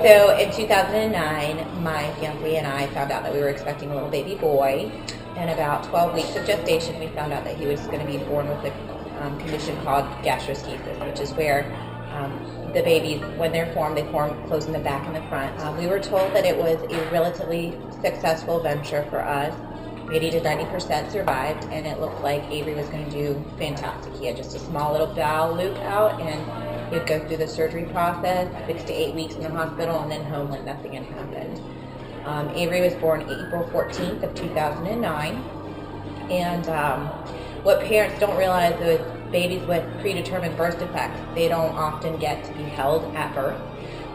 So in 2009, my fiance and I found out that we were expecting a little baby boy. In about 12 weeks of gestation, we found out that he was going to be born with a condition called gastroschisis, which is where the babies, when they're formed, they form close in the back and the front. We were told that it was a relatively successful venture for us. 80 to 90% survived, and it looked like Avery was going to do fantastic. He had just a small little bowel loop out, and he'd go through the surgery process, 6 to 8 weeks in the hospital, and then home like nothing had happened. Avery was born April 14th of 2009, and what parents don't realize is babies with predetermined birth defects, they don't often get to be held at birth.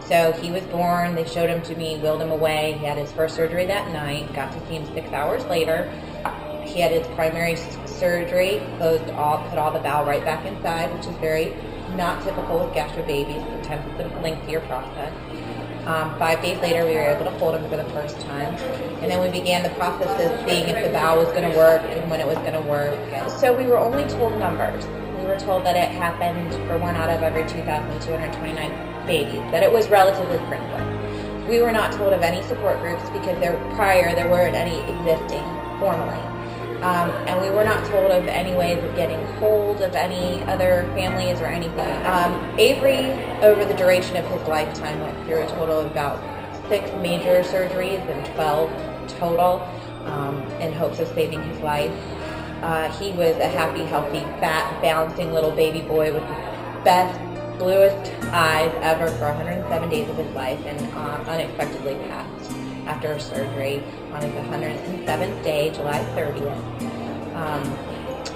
So he was born, they showed him to me, wheeled him away. He had his first surgery that night, got to see him 6 hours later. He had his primary surgery, put all the bowel right back inside, which is very not typical with gastro babies. Sometimes it's a lengthier process. 5 days later, we were able to hold him for the first time. And then we began the process of seeing if the bowel was going to work and when it was going to work. So we were only told numbers. We were told that it happened for 1 out of every 2,229 babies, that it was relatively frequent. We were not told of any support groups because there weren't any existing formally. And we were not told of any ways of getting hold of any other families or anything. Avery, over the duration of his lifetime, went through a total of about 6 major surgeries and 12 total in hopes of saving his life. He was a happy, healthy, fat, bouncing little baby boy with the best, bluest eyes ever for 107 days of his life, and unexpectedly passed after surgery on his 107th day, July 30th.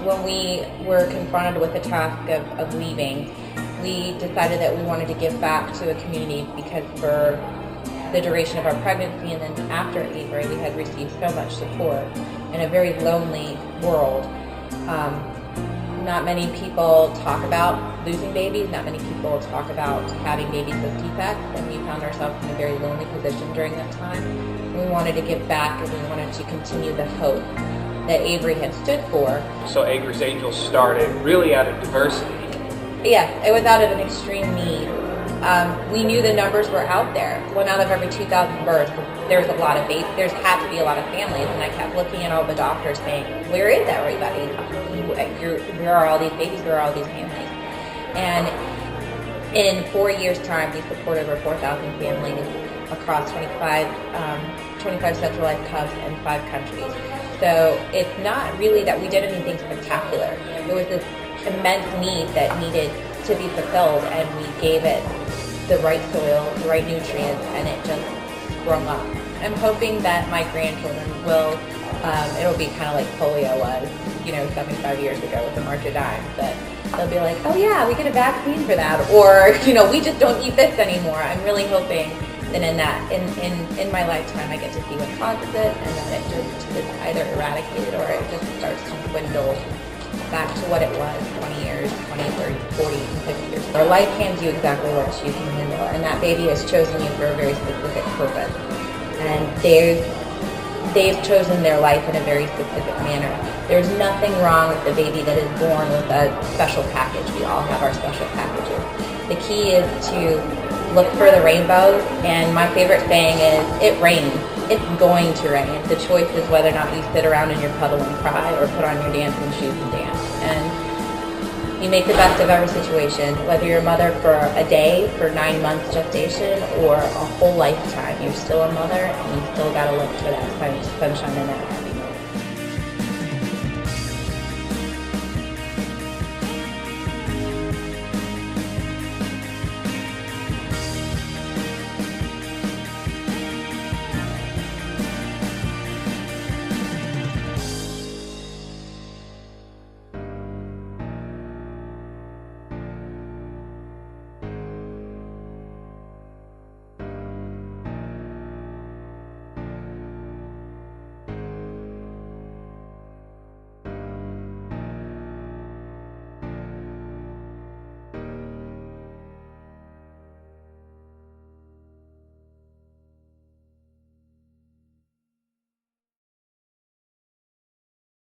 When we were confronted with the task of leaving, we decided that we wanted to give back to a community because for the duration of our pregnancy and then after Avery, we had received so much support in a very lonely world. Not many people talk about losing babies, not many people talk about having babies with defects, and we found ourselves in a very lonely position during that time. We wanted to give back, and we wanted to continue the hope that Avery had stood for. So Avery's Angels started really out of diversity. Yeah, it was out of an extreme need. We knew the numbers were out there. 1 out of every 2,000 births, there's a lot of babies. There's had to be a lot of families, and I kept looking at all the doctors saying, where is everybody? Where are all these babies? Where are all these families? And in 4 years' time, we supported over 4,000 families across 25 centralized hubs in 5 countries. So it's not really that we did anything spectacular. There was this immense need that needed to be fulfilled, and we gave it the right soil, the right nutrients, and it just sprung up. I'm hoping that my grandchildren will, it'll be kind of like polio was, 75 years ago with the March of Dimes, that they'll be like, oh yeah, we get a vaccine for that, or, we just don't eat this anymore. I'm really hoping that in my lifetime I get to see what causes it, and that it just is either eradicated or it just starts to dwindle back to what it was 20 years, 20, 30, 40, 50 years. Our life hands you exactly what you can handle, and that baby has chosen you for a very specific purpose. And they've chosen their life in a very specific manner. There's nothing wrong with the baby that is born with a special package. We all have our special packages. The key is to look for the rainbows, and my favorite saying is, it rains. It's going to rain. The choice is whether or not you sit around in your puddle and cry or put on your dancing shoes and dance. And you make the best of every situation, whether you're a mother for a day, for 9 months gestation, or a whole lifetime. You're still a mother, and you still got to look for that sunshine in that.